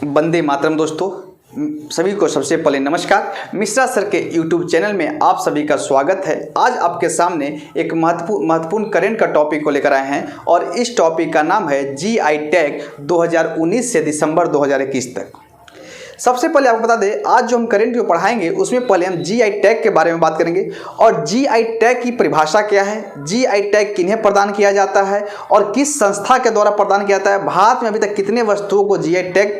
वंदे मातरम दोस्तों, सभी को सबसे पहले नमस्कार। मिश्रा सर के YouTube चैनल में आप सभी का स्वागत है। आज आपके सामने एक महत्वपूर्ण करंट का टॉपिक को लेकर आए हैं और इस टॉपिक का नाम है GI टैग 2019 से दिसंबर 2021 तक। सबसे पहले आपको बता दें, आज जो हम करंट जो पढ़ाएंगे उसमें पहले हम GI टैग के बारे में बात करेंगे और GI टैग की परिभाषा क्या है, GI टैग किन्हें प्रदान किया जाता है और किस संस्था के द्वारा प्रदान किया जाता है, भारत में अभी तक कितने वस्तुओं को GI टैग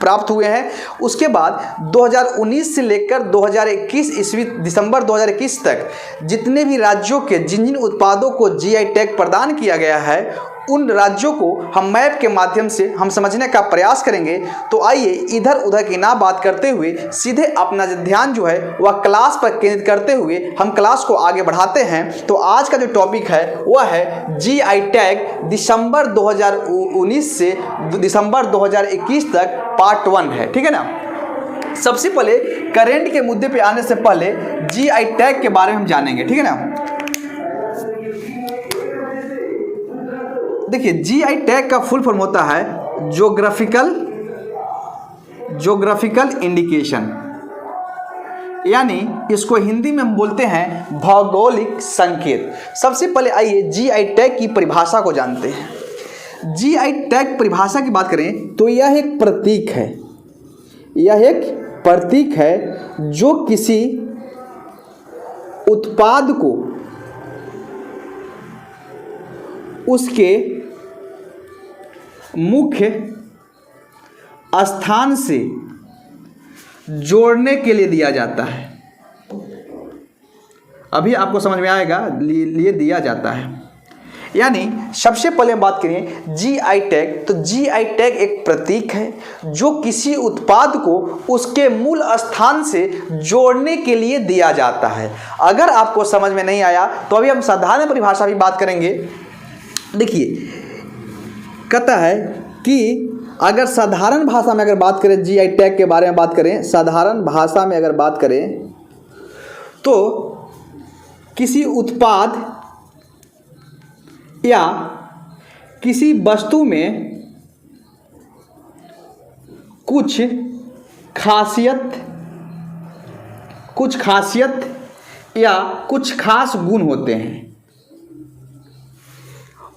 प्राप्त हुए हैं। उसके बाद 2019 से लेकर 2021 ईस्वी दिसंबर 2021 तक जितने भी राज्यों के जिन जिन उत्पादों को GI टैग प्रदान किया गया है उन राज्यों को हम मैप के माध्यम से हम समझने का प्रयास करेंगे। तो आइए इधर उधर की ना बात करते हुए सीधे अपना ध्यान जो है वह क्लास पर केंद्रित करते हुए हम क्लास को आगे बढ़ाते हैं। तो आज का जो टॉपिक है वह है GI टैग दिसंबर 2019 से दिसंबर 2021 तक पार्ट 1 है, ठीक है ना। सबसे पहले करंट के मुद्दे पे आने से पहले GI टैग के बारे में हम जानेंगे, ठीक है ना। देखिए, GI टैग का फुल फॉर्म होता है ज्योग्राफिकल इंडिकेशन, यानी इसको हिंदी में हम बोलते हैं भौगोलिक संकेत। सबसे पहले आइए GI टैग की परिभाषा को जानते हैं। GI टैग परिभाषा की बात करें तो यह एक प्रतीक है, जो किसी उत्पाद को उसके मुख्य स्थान से जोड़ने के लिए दिया जाता है। अभी आपको समझ में आएगा लिए दिया जाता है। यानी सबसे पहले बात करें GI टैग, तो GI टैग एक प्रतीक है जो किसी उत्पाद को उसके मूल स्थान से जोड़ने के लिए दिया जाता है। अगर आपको समझ में नहीं आया तो अभी हम साधारण परिभाषा भी बात करेंगे। देखिए, कहता है कि अगर साधारण भाषा में अगर बात करें GI टैग के बारे में बात करें, साधारण भाषा में अगर बात करें तो किसी उत्पाद या किसी वस्तु में कुछ खासियत या कुछ खास गुण होते हैं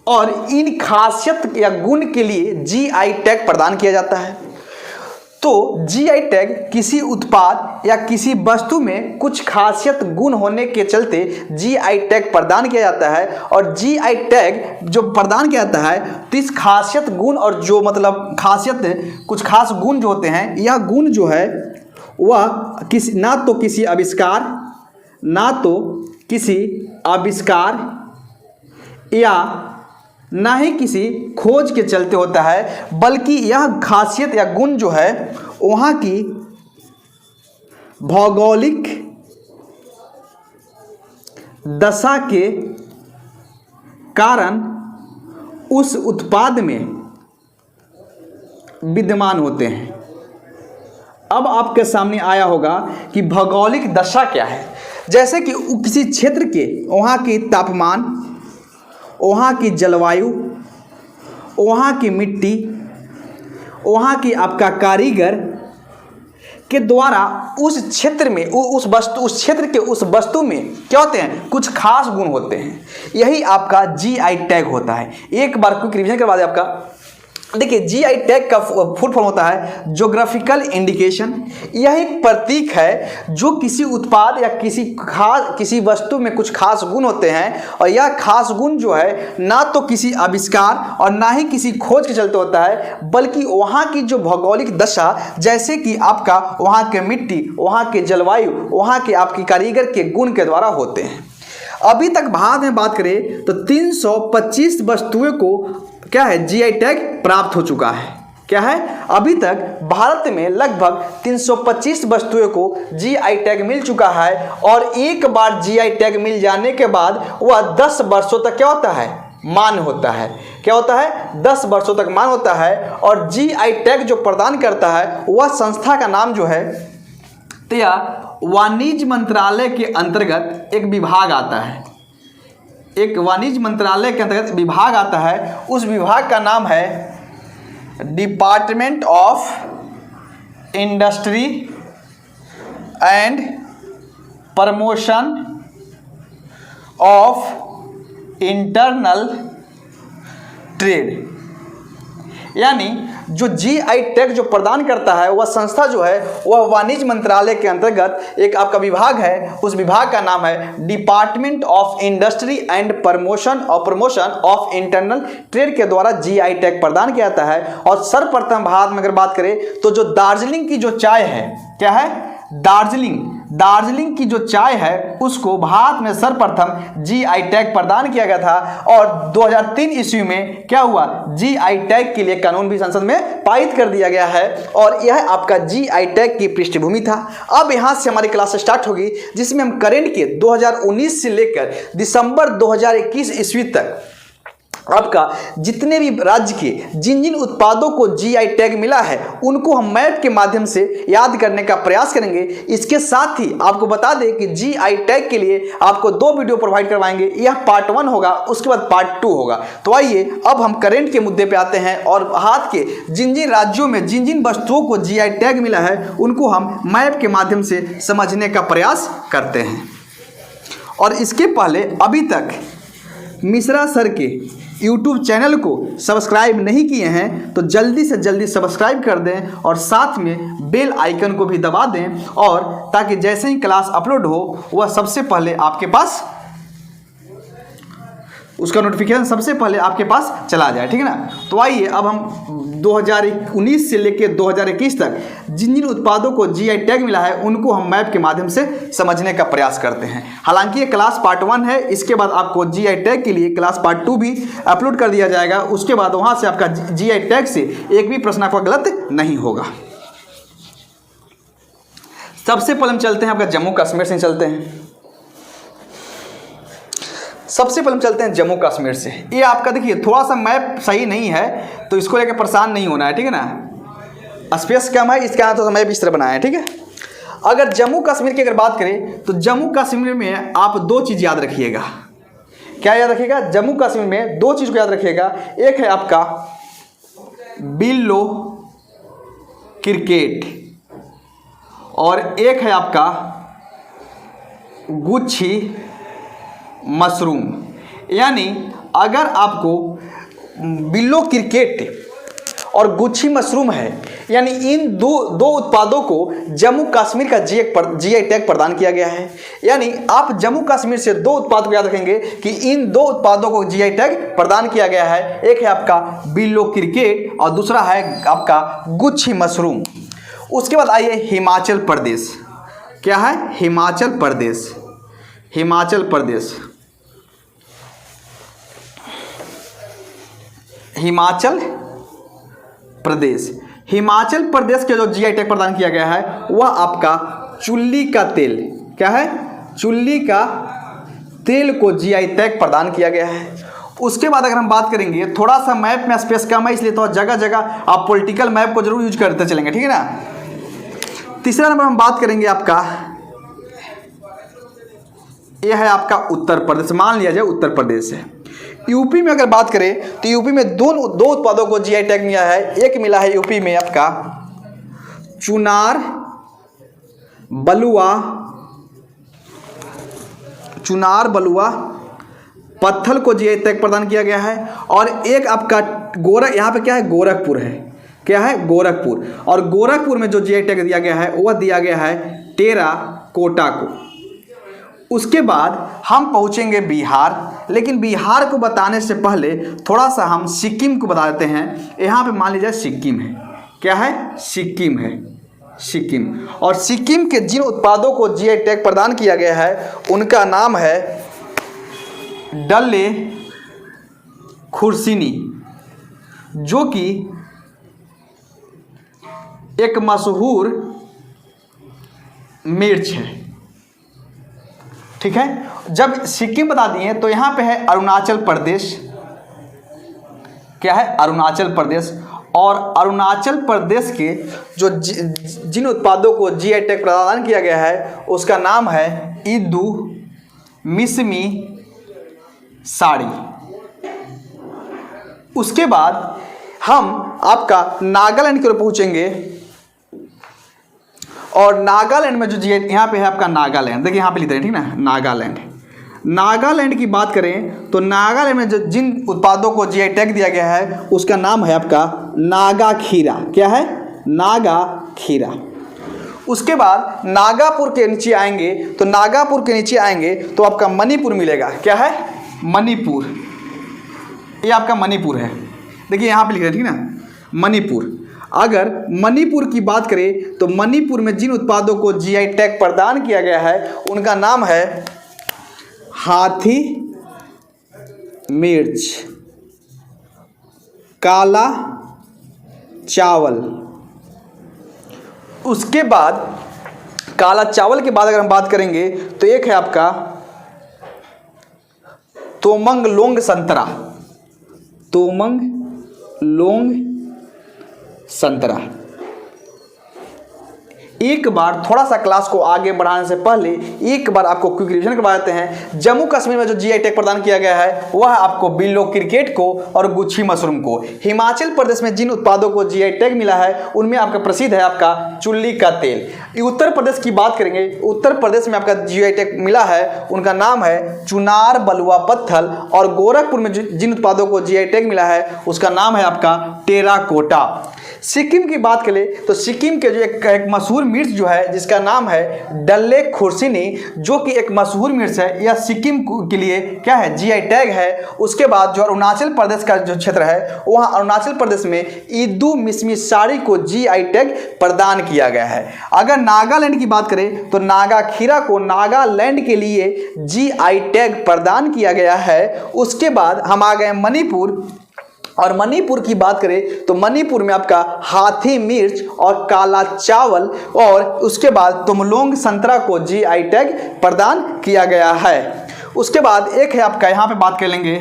और इन खासियत या गुण के लिए GI टैग प्रदान किया जाता है। तो GI टैग किसी उत्पाद या किसी वस्तु में कुछ खासियत गुण होने के चलते GI टैग प्रदान किया जाता है और GI टैग जो प्रदान किया जाता है तो इस खासियत गुण और जो मतलब खासियत कुछ खास गुण जो होते हैं, यह गुण जो है वह ना तो किसी आविष्कार या ना ही किसी खोज के चलते होता है, बल्कि यह खासियत या गुण जो है वहाँ की भौगोलिक दशा के कारण उस उत्पाद में विद्यमान होते हैं। अब आपके सामने आया होगा कि भौगोलिक दशा क्या है। जैसे कि किसी क्षेत्र के वहाँ की तापमान, वहाँ की जलवायु, वहाँ की मिट्टी, वहाँ की आपका कारीगर के द्वारा उस क्षेत्र में उस क्षेत्र के उस वस्तु में क्या होते हैं, कुछ खास गुण होते हैं। यही आपका GI टैग होता है। एक बार क्विक रिवीजन करवा दें आपका। देखिए, GI टैग का फुल फॉर्म होता है ज्योग्राफिकल इंडिकेशन। यह एक प्रतीक है जो किसी उत्पाद या किसी वस्तु में कुछ खास गुण होते हैं और यह खास गुण जो है ना तो किसी आविष्कार और ना ही किसी खोज के चलते होता है, बल्कि वहाँ की जो भौगोलिक दशा, जैसे कि आपका वहाँ के मिट्टी, वहाँ के जलवायु, वहाँ के आपकी कारीगर के गुण के द्वारा होते हैं। अभी तक भारत में बात करें तो 325 वस्तुओं को क्या है GI टैग प्राप्त हो चुका है। क्या है, अभी तक भारत में लगभग 325 वस्तुओं को GI टैग मिल चुका है और एक बार GI टैग मिल जाने के बाद वह 10 वर्षों तक क्या होता है, मान्य होता है। क्या होता है, 10 वर्षों तक मान्य होता है। और GI टैग जो प्रदान करता है वह संस्था का नाम जो है, तो यह वाणिज्य मंत्रालय के अंतर्गत एक विभाग आता है। एक वाणिज्य मंत्रालय के अंतर्गत विभाग आता है, उस विभाग का नाम है department of industry and promotion of internal trade, यानी जो जीआई टैग जो प्रदान करता है वह संस्था जो है वह वाणिज्य मंत्रालय के अंतर्गत एक आपका विभाग है, उस विभाग का नाम है department of industry and promotion of internal trade के द्वारा जीआई टैग प्रदान किया जाता है। और सर्वप्रथम भारत में अगर बात करें तो जो दार्जिलिंग की जो चाय है, क्या है, दार्जिलिंग की जो चाय है उसको भारत में सर्वप्रथम जीआई टैग प्रदान किया गया था। और 2003 ईस्वी में क्या हुआ, जीआई टैग के लिए कानून भी संसद में पारित कर दिया गया है। और यह आपका जीआई टैग की पृष्ठभूमि था। अब यहां से हमारी क्लास स्टार्ट होगी जिसमें हम करंट के 2019 से लेकर दिसंबर 2021 ईस्वी तक आपका जितने भी राज्य के जिन जिन उत्पादों को जीआई टैग मिला है उनको हम मैप के माध्यम से याद करने का प्रयास करेंगे। इसके साथ ही आपको बता दें कि जीआई टैग के लिए आपको 2 वीडियो प्रोवाइड करवाएंगे। यह पार्ट 1 होगा, उसके बाद पार्ट 2 होगा। तो आइए अब हम करंट के मुद्दे पे आते हैं और भारत के जिन जिन राज्यों में जिन जिन वस्तुओं को जीआई टैग मिला है उनको हम मैप के माध्यम से समझने का प्रयास करते हैं। और इसके पहले अभी तक मिश्रा सर के YouTube चैनल को सब्सक्राइब नहीं किए हैं तो जल्दी से जल्दी सब्सक्राइब कर दें और साथ में बेल आइकन को भी दबा दें, और ताकि जैसे ही क्लास अपलोड हो वह सबसे पहले आपके पास उसका नोटिफिकेशन सबसे पहले आपके पास चला जाए, ठीक है ना। तो आइए अब हम 2019 से लेकर 2021 तक जिन जिन उत्पादों को जीआई टैग मिला है उनको हम मैप के माध्यम से समझने का प्रयास करते हैं। हालांकि ये क्लास पार्ट 1 है, इसके बाद आपको जीआई टैग के लिए क्लास पार्ट 2 भी अपलोड कर दिया जाएगा। उसके बाद वहाँ से आपका जीआई टैग से एक भी प्रश्न आपका गलत नहीं होगा। सबसे पहले हम चलते हैं आपका जम्मू कश्मीर से चलते हैं। सबसे पहले हम चलते हैं जम्मू कश्मीर से। ये आपका देखिए थोड़ा सा मैप सही नहीं है तो इसको लेकर परेशान नहीं होना है, ठीक है ना। स्पेस कम है इसके यहाँ तो मैप इस तरह बनाया है, ठीक है। अगर जम्मू कश्मीर की अगर बात करें तो जम्मू कश्मीर में आप 2 चीज़ याद रखिएगा। क्या याद रखिएगा, जम्मू कश्मीर में 2 चीज़ को याद रखिएगा। एक है आपका बिल्लो क्रिकेट और एक है आपका गुच्छी मशरूम। यानी अगर आपको बिल्लो क्रिकेट और गुच्छी मशरूम है, यानी इन दो उत्पादों को जम्मू कश्मीर का जीआई टैग प्रदान किया गया है। यानी आप जम्मू कश्मीर से 2 उत्पाद को याद रखेंगे कि इन 2 उत्पादों को जीआई टैग प्रदान किया गया है। एक है आपका बिल्लो क्रिकेट और दूसरा है आपका गुच्छी मशरूम। उसके बाद आइए हिमाचल प्रदेश। क्या है, हिमाचल प्रदेश। हिमाचल प्रदेश हिमाचल प्रदेश के जो जीआई टैग प्रदान किया गया है वह आपका चुल्ली का तेल, क्या है, चुल्ली का तेल को जीआई टैग प्रदान किया गया है। उसके बाद अगर हम बात करेंगे, थोड़ा सा मैप में स्पेस कम है इसलिए तो जगह जगह आप पॉलिटिकल मैप को जरूर यूज करते चलेंगे, ठीक है ना। तीसरा नंबर हम बात करेंगे आपका, यह है आपका उत्तर प्रदेश। मान लिया जाए उत्तर प्रदेश है। यूपी में अगर बात करें तो यूपी में दो उत्पादों को जीआई टैग मिला है। एक मिला है यूपी में आपका चुनार बलुआ पत्थल को जीआई टैग प्रदान किया गया है। और एक आपका यहाँ पे क्या है, गोरखपुर है। क्या है, गोरखपुर। और गोरखपुर में जो जीआई टैग दिया गया है वह दिया गया है टेराकोटा को। उसके बाद हम पहुंचेंगे बिहार, लेकिन बिहार को बताने से पहले थोड़ा सा हम सिक्किम को बता देते हैं। यहाँ पे मान लीजिए सिक्किम है। क्या है, सिक्किम है, सिक्किम। और सिक्किम के जिन उत्पादों को जीआई टैग प्रदान किया गया है उनका नाम है डल्ले खुर्सिनी, जो कि एक मशहूर मिर्च है, ठीक है। जब सिक्किम बता दिए तो यहाँ पे है अरुणाचल प्रदेश। क्या है, अरुणाचल प्रदेश। और अरुणाचल प्रदेश के जो जिन उत्पादों को जीआई टैग प्रदान किया गया है उसका नाम है इदू मिसमी साड़ी। उसके बाद हम आपका नागालैंड की ओर पहुँचेंगे। और नागालैंड में जो जी यहाँ पे है आपका नागालैंड, देखिए यहाँ पे लिखते हैं, ठीक ना, नागालैंड। नागालैंड की बात करें तो नागालैंड में जो जिन उत्पादों को जीआई टैग दिया गया है उसका नाम है आपका नागा खीरा। क्या है? नागा खीरा। उसके बाद नागापुर के नीचे आएंगे तो नागापुर के नीचे आएंगे तो आपका मणिपुर मिलेगा। क्या है? मणिपुर। ये आपका मणिपुर है, देखिए यहाँ पे लिख रहे हैं, ठीक ना, मणिपुर। अगर मणिपुर की बात करें तो मणिपुर में जिन उत्पादों को जीआई टैग प्रदान किया गया है उनका नाम है हाथी मिर्च, काला चावल। उसके बाद काला चावल के बाद अगर हम बात करेंगे तो एक है आपका तोमंग लोंग संतरा, तोमंग लोंग संतरा। एक बार थोड़ा सा क्लास को आगे बढ़ाने से पहले एक बार आपको क्विक रिवीजन करवा देते हैं। जम्मू कश्मीर में जो जीआई टैग प्रदान किया गया है वह आपको बिल्लो क्रिकेट को और गुच्छी मशरूम को। हिमाचल प्रदेश में जिन उत्पादों को जीआई टैग मिला है उनमें आपका प्रसिद्ध है आपका चुल्ली का तेल। उत्तर प्रदेश की बात करेंगे, उत्तर प्रदेश में आपका जीआई टैग मिला है उनका नाम है चुनार बलुआ पत्थल। और गोरखपुर में जिन उत्पादों को जीआई टैग मिला है उसका नाम है आपका टेराकोटा। सिक्किम की बात करें तो सिक्किम के जो एक मशहूर मिर्च जो है जिसका नाम है डल्ले खुर्सिनी, जो कि एक मशहूर मिर्च है, यह सिक्किम के लिए क्या है? जीआई टैग है। उसके बाद जो अरुणाचल प्रदेश का जो क्षेत्र है वहाँ अरुणाचल प्रदेश में ईदू मिसमिसारी को जीआई टैग प्रदान किया गया है। अगर नागालैंड की बात करें तो नागा खीरा को नागालैंड के लिए जीआई टैग प्रदान किया गया है। उसके बाद हम आ गए मणिपुर, और मणिपुर की बात करें तो मणिपुर में आपका हाथी मिर्च और काला चावल और उसके बाद तुमलोंग संतरा को जीआई टैग प्रदान किया गया है। उसके बाद एक है आपका, यहां पे बात कर लेंगे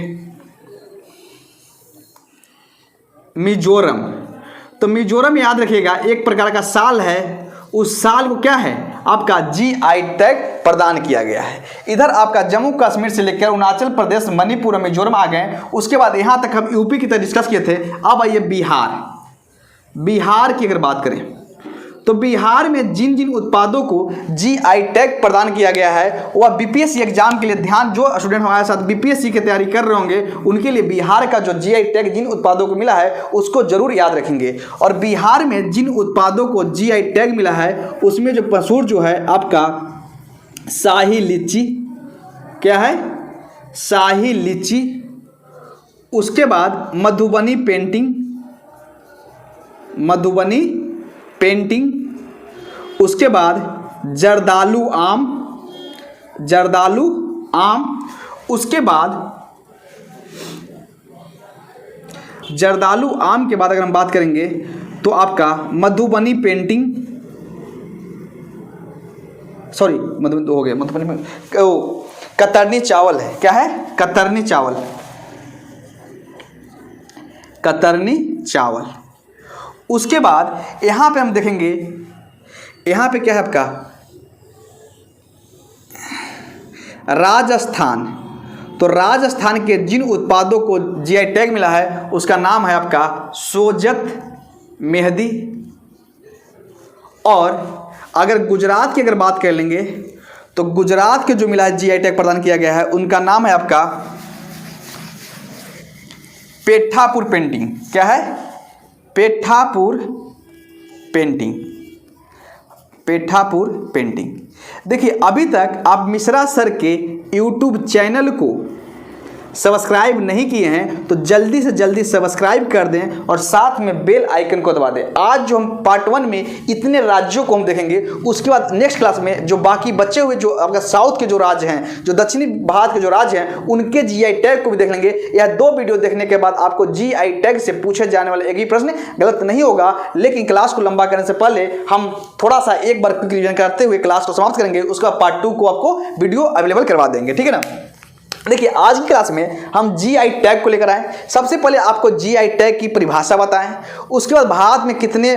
मिजोरम। तो मिजोरम याद रखिएगा एक प्रकार का साल है, उस साल को क्या है आपका जीआई टैग प्रदान किया गया है। इधर आपका जम्मू कश्मीर से लेकर अरुणाचल प्रदेश, मणिपुर और मिजोरम आ गए। उसके बाद यहाँ तक हम यूपी की तरह डिस्कस किए थे। अब आइए बिहार। बिहार की अगर बात करें तो बिहार में जिन जिन उत्पादों को जीआई टैग प्रदान किया गया है वह बीपीएससी एग्जाम के लिए, ध्यान जो स्टूडेंट हमारे साथ बीपीएससी की तैयारी कर रहे होंगे उनके लिए बिहार का जो जीआई टैग जिन उत्पादों को मिला है उसको जरूर याद रखेंगे। और बिहार में जिन उत्पादों को जीआई टैग मिला है उसमें जो मशहूर जो है आपका शाही लीची। क्या है? शाही लीची। उसके बाद मधुबनी पेंटिंग, मधुबनी पेंटिंग। उसके बाद जर्दालू आम, जर्दालू आम। उसके बाद जर्दालू आम के बाद अगर हम बात करेंगे तो आपका मधुबनी पेंटिंग, सॉरी मधुबनी तो हो गया, मधुबनी कतरनी चावल है। क्या है? कतरनी चावल, कतरनी चावल। उसके बाद यहाँ पे हम देखेंगे, यहाँ पे क्या है आपका राजस्थान। तो राजस्थान के जिन उत्पादों को जीआई टैग मिला है उसका नाम है आपका सोजत मेहंदी। और अगर गुजरात की अगर बात कर लेंगे तो गुजरात के जो मिला है जीआई टैग प्रदान किया गया है उनका नाम है आपका पेठापुर पेंटिंग। क्या है? Pethapur painting, Pethapur painting. देखिए अभी तक आप मिश्रा सर के यूट्यूब चैनल को सब्सक्राइब नहीं किए हैं तो जल्दी से जल्दी सब्सक्राइब कर दें और साथ में बेल आइकन को दबा दें। आज जो हम पार्ट 1 में इतने राज्यों को हम देखेंगे, उसके बाद नेक्स्ट क्लास में जो बाकी बचे हुए जो आपका साउथ के जो राज्य हैं, जो दक्षिणी भारत के जो राज्य हैं, उनके जीआई टैग को भी देख लेंगे। यह 2 वीडियो देखने के बाद आपको जीआई टैग से पूछे जाने वाले एक ही प्रश्न गलत नहीं होगा। लेकिन क्लास को लंबा करने से पहले हम थोड़ा सा एक बार क्विक रिवीजन करते हुए क्लास को समाप्त करेंगे, उसके बाद पार्ट 2 को आपको वीडियो अवेलेबल करवा देंगे। ठीक है ना? देखिए आज की क्लास में हम जीआई टैग को लेकर आए। सबसे पहले आपको जीआई टैग की परिभाषा बताएं, उसके बाद भारत में कितने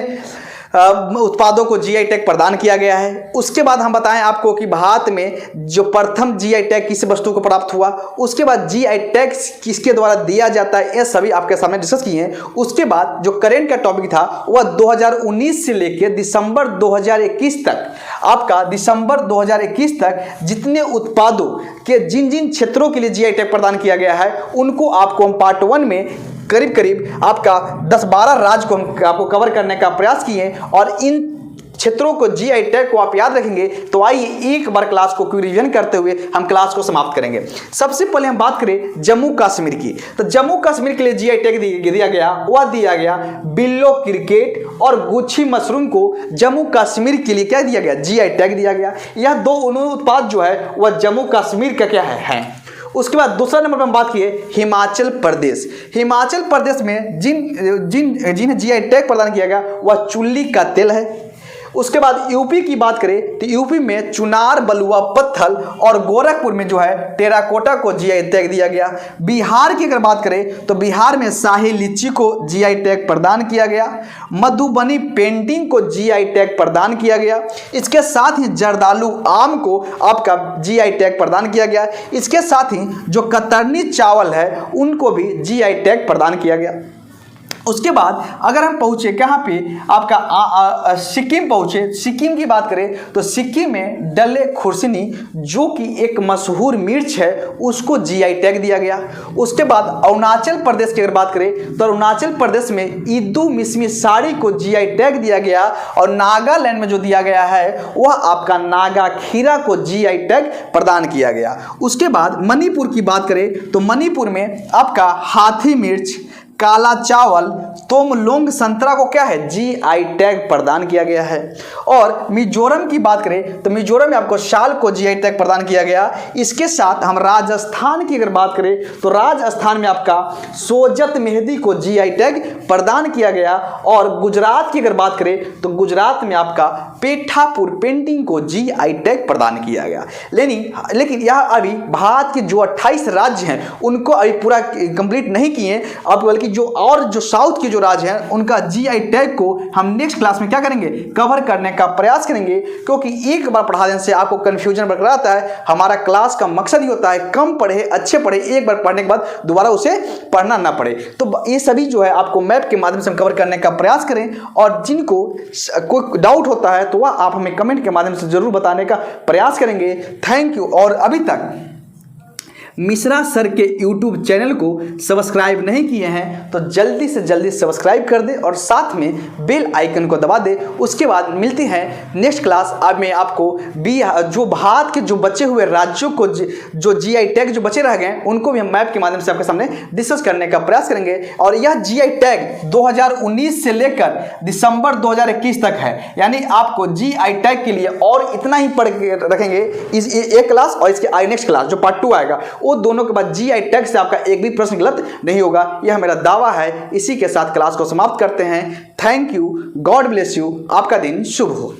उत्पादों को जीआई टैग प्रदान किया गया है। उसके बाद हम बताएं आपको कि भारत में जो प्रथम जीआई टैग किस वस्तु को प्राप्त हुआ, उसके बाद जीआई टैग किसके द्वारा दिया जाता है, ये सभी आपके सामने डिस्कस किए हैं। उसके बाद जो करेंट का टॉपिक था वह 2019 से लेकर दिसंबर 2021 तक, आपका दिसंबर 2021 तक जितने उत्पादों के जिन जिन क्षेत्रों के लिए जीआई टैग प्रदान किया गया है उनको आपको हम पार्ट 1 में करीब करीब आपका 10-12 राज्य को हम आपको कवर करने का प्रयास किए, और इन क्षेत्रों को जीआई टैग को आप याद रखेंगे तो आइए एक बार क्लास को रिवीजन करते हुए हम क्लास को समाप्त करेंगे। सबसे पहले हम बात करें जम्मू कश्मीर की, तो जम्मू कश्मीर के लिए जीआई टैग दिया गया, वह दिया गया बिल्लो क्रिकेट और गुच्छी मशरूम को जम्मू कश्मीर के लिए क्या दिया गया, जीआई टैग दिया गया। यह दो उत्पाद जो है वह जम्मू कश्मीर का क्या है। उसके बाद दूसरा नंबर पर हम बात किए हिमाचल प्रदेश। हिमाचल प्रदेश में जिन्हें जीआई टैग प्रदान किया गया वह चुल्ली का तेल है। उसके बाद यूपी की बात करें तो यूपी में चुनार, बलुआ, पत्थल और गोरखपुर में जो है टेराकोटा को जीआई टैग दिया गया। बिहार की अगर बात करें तो बिहार में शाही लीची को जीआई टैग प्रदान किया गया। मधुबनी पेंटिंग को जीआई टैग प्रदान किया गया। इसके साथ ही जर्दालू आम को आपका जीआई टैग प्रदान किया गया। इसके साथ ही जो कतरनी चावल है उनको भी जीआई टैग प्रदान किया गया। उसके बाद अगर हम पहुँचे कहाँ पे आपका सिक्किम पहुँचे, सिक्किम की बात करें तो सिक्किम में डले खुर्सनी जो कि एक मशहूर मिर्च है उसको जीआई टैग दिया गया। उसके बाद अरुणाचल प्रदेश की अगर बात करें तो अरुणाचल प्रदेश में इद्दू मिसमी साड़ी को जीआई टैग दिया गया, और नागालैंड में जो दिया गया है वह आपका नागा खीरा को जीआई टैग प्रदान किया गया। उसके बाद मणिपुर की बात करें तो मणिपुर में आपका हाथी मिर्च, काला चावल, तोमलोंग संतरा को क्या है, जीआई टैग प्रदान किया गया है। और मिजोरम की बात करें तो मिजोरम में आपको शाल को जीआई टैग प्रदान किया गया। इसके साथ हम राजस्थान की अगर बात करें तो राजस्थान में आपका सोजत मेहंदी को जीआई टैग प्रदान किया गया। और गुजरात की अगर बात करें तो गुजरात में आपका पेठापुर पेंटिंग को जीआई टैग प्रदान किया गया। लेकिन यह अभी भारत के जो 28 राज्य हैं उनको अभी पूरा कंप्लीट नहीं किए, अब बल्कि जो साउथ के जो राज्य हैं उनका जीआई टैग को हम नेक्स्ट क्लास में क्या करेंगे, कवर करने का प्रयास करेंगे। क्योंकि एक बार पढ़ा देने से आपको कंफ्यूजन बरकरार रहता है। हमारा क्लास का मकसद ही होता है कम पढ़े अच्छे पढ़े, एक बार पढ़ने के बाद दोबारा उसे पढ़ना ना पड़े। तो ये सभी जो है आपको मैप के माध्यम से हम कवर करने का प्रयास करें, और जिनको कोई डाउट होता है तो वह आप हमें कमेंट के माध्यम से जरूर बताने का प्रयास करेंगे। Thank you. और अभी तक मिश्रा सर के YouTube चैनल को सब्सक्राइब नहीं किए हैं तो जल्दी से जल्दी सब्सक्राइब कर दें और साथ में बेल आइकन को दबा दें। उसके बाद मिलती है नेक्स्ट क्लास। अब मैं आपको जो भारत के जो बचे हुए राज्यों को जो जीआई टैग जो बचे रह गए उनको भी हम मैप के माध्यम से आपके सामने डिस्कस करने का प्रयास करेंगे। और यह जीआई टैग 2019 से लेकर दिसंबर 2021 तक है, यानी आपको जीआई टैग के लिए और इतना ही पढ़ के रखेंगे इस एक क्लास और इसके नेक्स्ट क्लास जो पार्ट 2 आएगा वो दोनों के बाद जीआई टैग से आपका एक भी प्रश्न गलत नहीं होगा, यह मेरा दावा है। इसी के साथ क्लास को समाप्त करते हैं। Thank you, God bless you, आपका दिन शुभ हो।